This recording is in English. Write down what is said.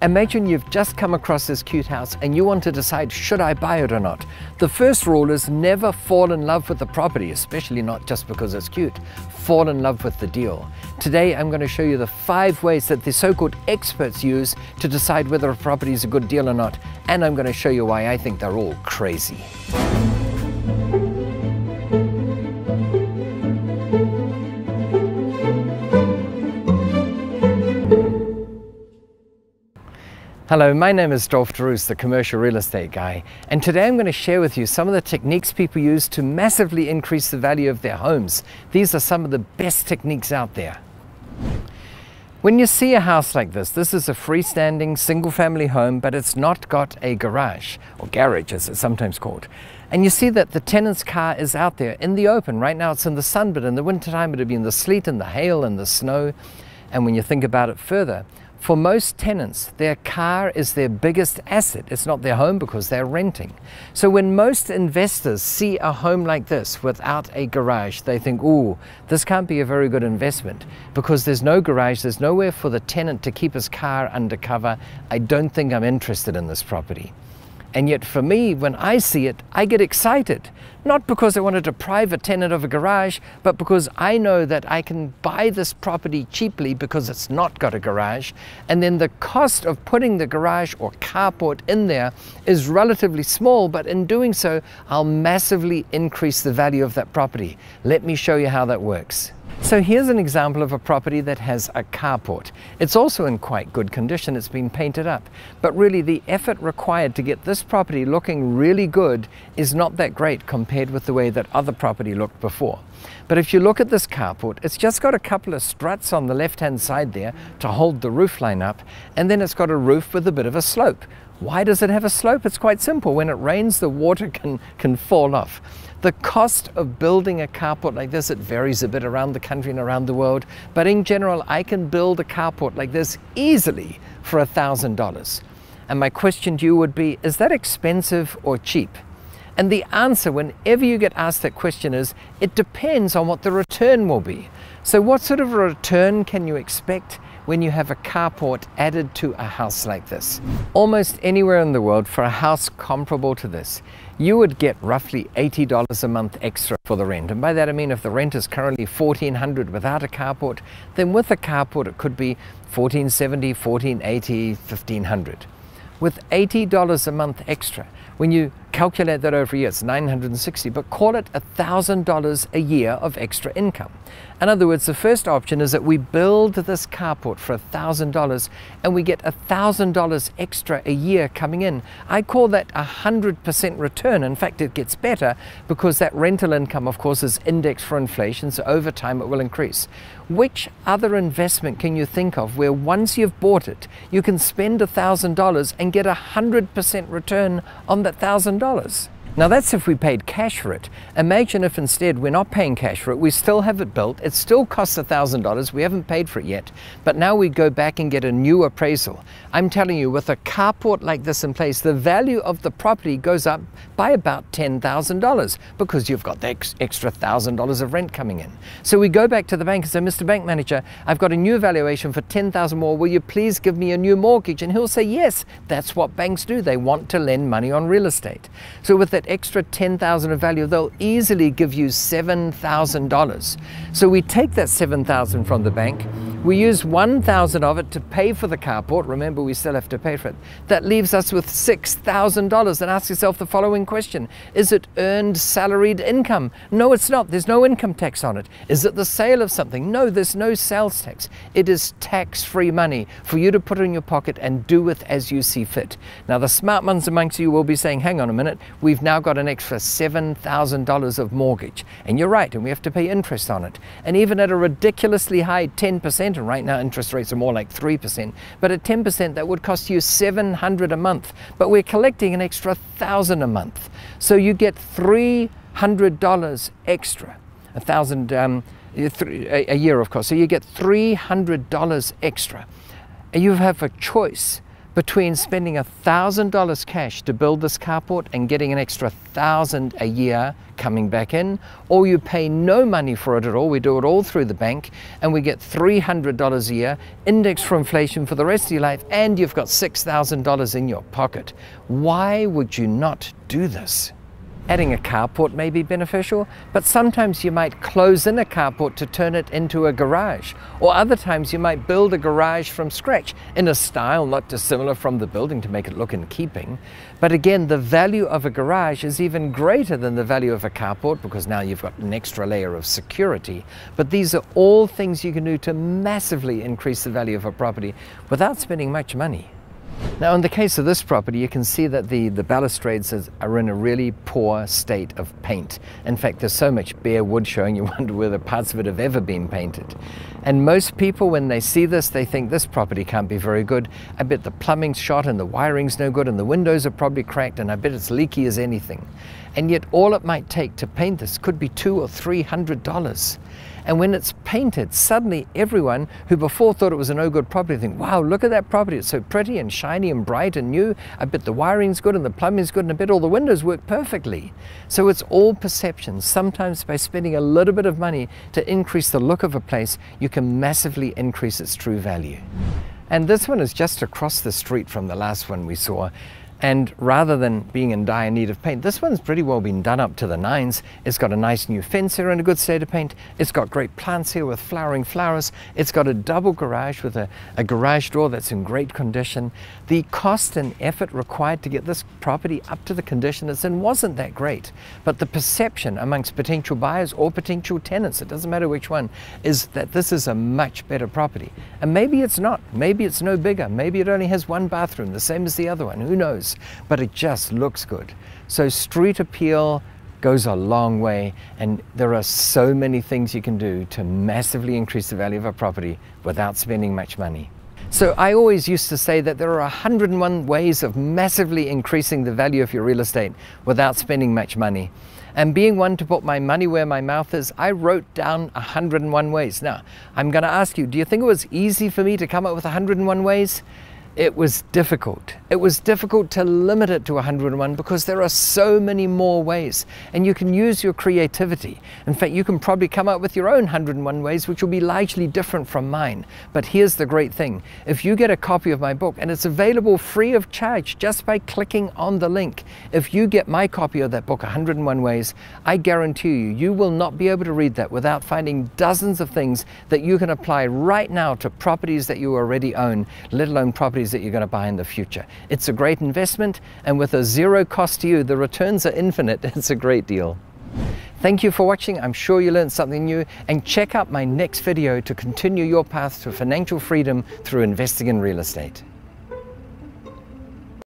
Imagine you've just come across this cute house and you want to decide, should I buy it or not? The first rule is never fall in love with the property, especially not just because it's cute. Fall in love with the deal. Today I'm going to show you the 5 ways that the so-called experts use to decide whether a property is a good deal or not, and I'm going to show you why I think they're all crazy. Hello, my name is Dolf de Roos, the commercial real estate guy, and today I'm going to share with you some of the techniques people use to massively increase the value of their homes. These are some of the best techniques out there. When you see a house like this is a freestanding single-family home, but it's not got a garage, or garage as it's sometimes called. And you see that the tenant's car is out there in the open. Right now it's in the sun, but in the wintertime it'll be in the sleet and the hail and the snow. And when you think about it further, for most tenants, their car is their biggest asset. It's not their home because they're renting. So when most investors see a home like this without a garage, they think, ooh, this can't be a very good investment because there's no garage, there's nowhere for the tenant to keep his car undercover. I don't think I'm interested in this property. And yet for me, when I see it, I get excited. Not because I want to deprive a tenant of a garage, but because I know that I can buy this property cheaply because it's not got a garage. And then the cost of putting the garage or carport in there is relatively small, but in doing so, I'll massively increase the value of that property. Let me show you how that works. So here's an example of a property that has a carport. It's also in quite good condition, it's been painted up. But really the effort required to get this property looking really good is not that great compared with the way that other property looked before. But if you look at this carport, it's just got a couple of struts on the left-hand side there to hold the roof line up, and then it's got a roof with a bit of a slope. Why does it have a slope? It's quite simple. When it rains, the water can fall off. The cost of building a carport like this, it varies a bit around the country and around the world, but in general, I can build a carport like this easily for $1,000. And my question to you would be, is that expensive or cheap? And the answer, whenever you get asked that question, is it depends on what the return will be. So what sort of a return can you expect when you have a carport added to a house like this? Almost anywhere in the world, for a house comparable to this, you would get roughly $80 a month extra for the rent. And by that I mean if the rent is currently $1,400 without a carport, then with a carport it could be $1,470, $1,480, $1,500. With $80 a month extra, when you calculate that over a year, it's $960, but call it $1,000 a year of extra income. In other words, the first option is that we build this carport for $1,000 and we get $1,000 extra a year coming in. I call that 100% return. In fact, it gets better because that rental income, of course, is indexed for inflation, so over time it will increase. Which other investment can you think of where once you've bought it, you can spend $1,000 and get 100% return on that $1,000? Now that's if we paid cash for it. Imagine if instead we're not paying cash for it, we still have it built, it still costs $1,000, we haven't paid for it yet, but now we go back and get a new appraisal. I'm telling you, with a carport like this in place, the value of the property goes up by about $10,000 because you've got the extra $1,000 of rent coming in. So we go back to the bank and say, Mr. Bank Manager, I've got a new valuation for $10,000 more, will you please give me a new mortgage? And he'll say, yes, that's what banks do. They want to lend money on real estate. So with that extra $10,000 of value, they'll easily give you $7,000. So we take that $7,000 from the bank, we use $1,000 of it to pay for the carport. Remember, we still have to pay for it. That leaves us with $6,000. And ask yourself the following question. Is it earned salaried income? No, it's not. There's no income tax on it. Is it the sale of something? No, there's no sales tax. It is tax-free money for you to put in your pocket and do with as you see fit. Now, the smart ones amongst you will be saying, hang on a minute, we've now got an extra $7,000 of mortgage. And you're right, and we have to pay interest on it. And even at a ridiculously high 10%, and right now interest rates are more like 3%, but at 10% that would cost you $700 a month. But we're collecting an extra $1,000 a month. So you get $300 extra, a year of course. So you get $300 extra. And you have a choice Between spending $1,000 cash to build this carport and getting an extra $1,000 a year coming back in, or you pay no money for it at all, we do it all through the bank, and we get $300 a year, indexed for inflation for the rest of your life, and you've got $6,000 in your pocket. Why would you not do this? Adding a carport may be beneficial, but sometimes you might close in a carport to turn it into a garage. Or other times you might build a garage from scratch in a style not dissimilar from the building to make it look in keeping. But again, the value of a garage is even greater than the value of a carport because now you've got an extra layer of security. But these are all things you can do to massively increase the value of a property without spending much money. Now, in the case of this property, you can see that the balustrades are in a really poor state of paint. In fact, there's so much bare wood showing you wonder whether parts of it have ever been painted. And most people, when they see this, they think this property can't be very good. I bet the plumbing's shot and the wiring's no good and the windows are probably cracked and I bet it's leaky as anything. And yet all it might take to paint this could be $200 or $300. And when it's painted, suddenly everyone who before thought it was a no good property think, wow, look at that property. It's so pretty and shiny and bright and new. I bet the wiring's good and the plumbing's good and I bet all the windows work perfectly. So it's all perception. Sometimes by spending a little bit of money to increase the look of a place, you can massively increase its true value. And this one is just across the street from the last one we saw. And rather than being in dire need of paint, this one's pretty well been done up to the nines. It's got a nice new fence here in a good state of paint. It's got great plants here with flowering flowers. It's got a double garage with a garage door that's in great condition. The cost and effort required to get this property up to the condition it's in wasn't that great. But the perception amongst potential buyers or potential tenants, it doesn't matter which one, is that this is a much better property. And maybe it's not. Maybe it's no bigger. Maybe it only has one bathroom, the same as the other one. Who knows? But it just looks good. So street appeal goes a long way, and there are so many things you can do to massively increase the value of a property without spending much money. So I always used to say that there are 101 ways of massively increasing the value of your real estate without spending much money. And being one to put my money where my mouth is, I wrote down 101 ways. Now, I'm going to ask you, do you think it was easy for me to come up with 101 ways? It was difficult. It was difficult to limit it to 101 because there are so many more ways and you can use your creativity. In fact, you can probably come up with your own 101 ways which will be largely different from mine. But here's the great thing. If you get a copy of my book, and it's available free of charge just by clicking on the link, if you get my copy of that book, 101 Ways, I guarantee you will not be able to read that without finding dozens of things that you can apply right now to properties that you already own, let alone properties that you're going to buy in the future. It's a great investment, and with a zero cost to you, the returns are infinite. It's a great deal. Thank you for watching. I'm sure you learned something new, and check out my next video to continue your path to financial freedom through investing in real estate.